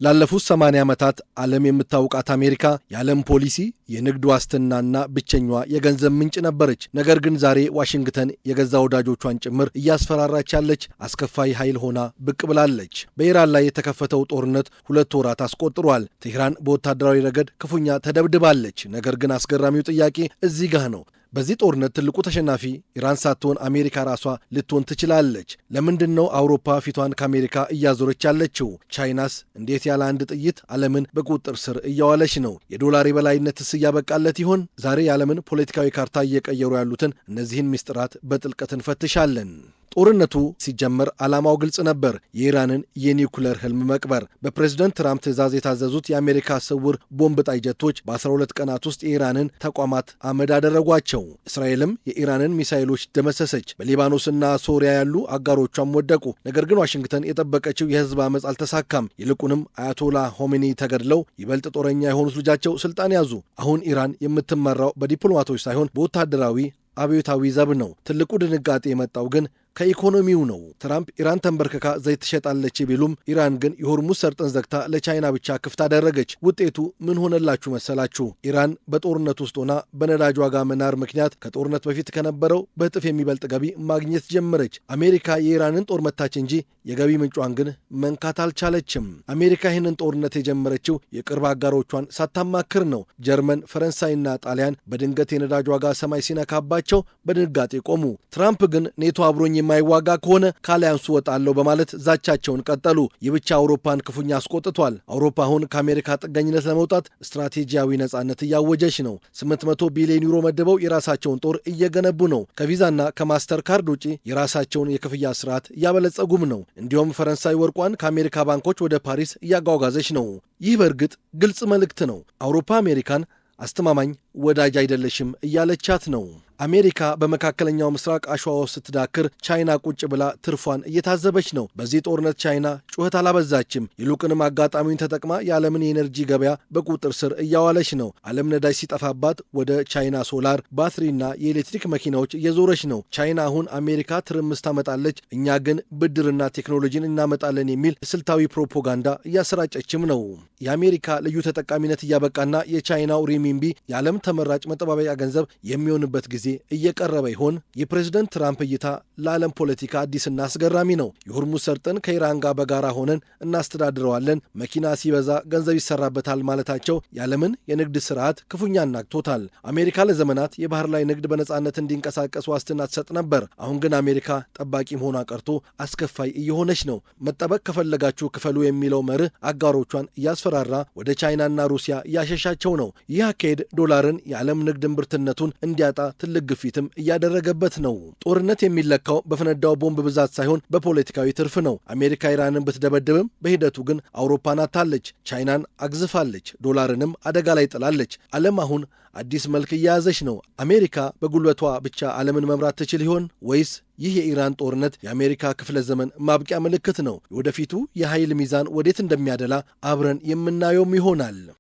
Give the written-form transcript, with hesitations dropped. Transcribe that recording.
ላለፉት 80 ዓመታት ዓለም የምታውቃት አሜሪካ የዓለም ፖሊሲ የንግድ ዋስትናና ብቸኛዋ የገንዘብ ምንጭ ነበረች። ነገር ግን ዛሬ ዋሽንግተን የገዛ ወዳጆቿን ጭምር እያስፈራራች ያለች አስከፋይ ኃይል ሆና ብቅ ብላለች። በኢራን ላይ የተከፈተው ጦርነት 2 ወራት አስቆጥሯል። ቴህራን በወታደራዊ ረገድ ክፉኛ ተደብድባለች። ነገር ግን አስገራሚው ጥያቄ እዚህ ጋር ነው። በዚህ ጦርነት ትልቁ ተሸናፊ ኢራን ሳትሆን አሜሪካ ራሷ ልትሆን ትችላለች። ለምንድን ነው አውሮፓ ፊቷን ከአሜሪካ እያዞረች ያለችው? ቻይናስ እንዴት ያለ አንድ ጥይት ዓለምን በቁጥጥር ስር እያዋለች ነው? የዶላር የበላይነትስ እያበቃለት ይሆን? ዛሬ የዓለምን ፖለቲካዊ ካርታ እየቀየሩ ያሉትን እነዚህን ምስጢራት በጥልቀት እንፈትሻለን። ጦርነቱ ሲጀመር ዓላማው ግልጽ ነበር፤ የኢራንን የኒውክለር ህልም መቅበር። በፕሬዝደንት ትራምፕ ትዕዛዝ የታዘዙት የአሜሪካ ስውር ቦምብ ጣይ ጀቶች በ12 ቀናት ውስጥ የኢራንን ተቋማት አመድ አደረጓቸው። እስራኤልም የኢራንን ሚሳይሎች ደመሰሰች። በሊባኖስና ሶሪያ ያሉ አጋሮቿም ወደቁ። ነገር ግን ዋሽንግተን የጠበቀችው የህዝብ አመፅ አልተሳካም። ይልቁንም አያቶላ ሆሜኒ ተገድለው ይበልጥ ጦረኛ የሆኑት ልጃቸው ስልጣን ያዙ። አሁን ኢራን የምትመራው በዲፕሎማቶች ሳይሆን በወታደራዊ አብዮታዊ ዘብ ነው። ትልቁ ድንጋጤ የመጣው ግን ከኢኮኖሚው ነው። ትራምፕ ኢራን ተንበርክካ ዘይት ትሸጣለች ቢሉም ኢራን ግን የሆርሙዝ ሰርጥን ዘግታ ለቻይና ብቻ ክፍት አደረገች። ውጤቱ ምን ሆነላችሁ መሰላችሁ? ኢራን በጦርነት ውስጥ ሆና በነዳጅ ዋጋ መናር ምክንያት ከጦርነት በፊት ከነበረው በእጥፍ የሚበልጥ ገቢ ማግኘት ጀመረች። አሜሪካ የኢራንን ጦር መታች እንጂ የገቢ ምንጯን ግን መንካት አልቻለችም። አሜሪካ ይህንን ጦርነት የጀመረችው የቅርብ አጋሮቿን ሳታማክር ነው። ጀርመን፣ ፈረንሳይና ጣሊያን በድንገት የነዳጅ ዋጋ ሰማይ ሲነካባቸው በድንጋጤ ቆሙ። ትራምፕ ግን ኔቶ አብሮኝ የማይዋጋ ከሆነ ከአሊያንሱ ወጣለሁ በማለት ዛቻቸውን ቀጠሉ። ይህ ብቻ አውሮፓን ክፉኛ አስቆጥቷል። አውሮፓ አሁን ከአሜሪካ ጥገኝነት ለመውጣት ስትራቴጂያዊ ነጻነት እያወጀች ነው። 800 ቢሊዮን ዩሮ መድበው የራሳቸውን ጦር እየገነቡ ነው። ከቪዛና ከማስተር ካርድ ውጪ የራሳቸውን የክፍያ ስርዓት እያበለጸጉም ነው። እንዲሁም ፈረንሳይ ወርቋን ከአሜሪካ ባንኮች ወደ ፓሪስ እያጓጓዘች ነው። ይህ በእርግጥ ግልጽ መልእክት ነው። አውሮፓ አሜሪካን አስተማማኝ ወዳጅ አይደለሽም እያለቻት ነው። አሜሪካ በመካከለኛው ምስራቅ አሸዋ ውስጥ ስትዳክር ቻይና ቁጭ ብላ ትርፏን እየታዘበች ነው። በዚህ ጦርነት ቻይና ጩኸት አላበዛችም። ይልቁንም አጋጣሚውን ተጠቅማ የዓለምን የኤነርጂ ገበያ በቁጥጥር ስር እያዋለች ነው። ዓለም ነዳጅ ሲጠፋባት ወደ ቻይና ሶላር፣ ባትሪና የኤሌክትሪክ መኪናዎች እየዞረች ነው። ቻይና አሁን አሜሪካ ትርምስ ታመጣለች፣ እኛ ግን ብድርና ቴክኖሎጂን እናመጣለን የሚል ስልታዊ ፕሮፓጋንዳ እያሰራጨችም ነው። የአሜሪካ ልዩ ተጠቃሚነት እያበቃና የቻይናው ሪሚንቢ የዓለም ተመራጭ መጠባበቂያ ገንዘብ የሚሆንበት ጊዜ እየቀረበ ይሆን? የፕሬዝደንት ትራምፕ እይታ ለዓለም ፖለቲካ አዲስና አስገራሚ ነው። የሆርሙዝ ሰርጥን ከኢራን ጋር በጋራ ሆነን እናስተዳድረዋለን፣ መኪና ሲበዛ ገንዘብ ይሰራበታል ማለታቸው የዓለምን የንግድ ስርዓት ክፉኛ አናግቶታል። አሜሪካ ለዘመናት የባህር ላይ ንግድ በነጻነት እንዲንቀሳቀስ ዋስትና ትሰጥ ነበር። አሁን ግን አሜሪካ ጠባቂ መሆኗ ቀርቶ አስከፋይ እየሆነች ነው። መጠበቅ ከፈለጋችሁ ክፈሉ የሚለው መርህ አጋሮቿን እያስፈራራ ወደ ቻይናና ሩሲያ እያሸሻቸው ነው። ይህ አካሄድ ዶላርን የዓለም ንግድ እምብርትነቱን እንዲያጣ ትልቅ ግፊትም እያደረገበት ነው። ጦርነት የሚለካው በፈነዳው ቦምብ ብዛት ሳይሆን በፖለቲካዊ ትርፍ ነው። አሜሪካ ኢራንን ብትደበድብም በሂደቱ ግን አውሮፓን አታለች፣ ቻይናን አግዝፋለች፣ ዶላርንም አደጋ ላይ ጥላለች። ዓለም አሁን አዲስ መልክ እየያዘች ነው። አሜሪካ በጉልበቷ ብቻ ዓለምን መምራት ትችል ይሆን? ወይስ ይህ የኢራን ጦርነት የአሜሪካ ክፍለ ዘመን ማብቂያ ምልክት ነው? ወደፊቱ የኃይል ሚዛን ወዴት እንደሚያደላ አብረን የምናየውም ይሆናል።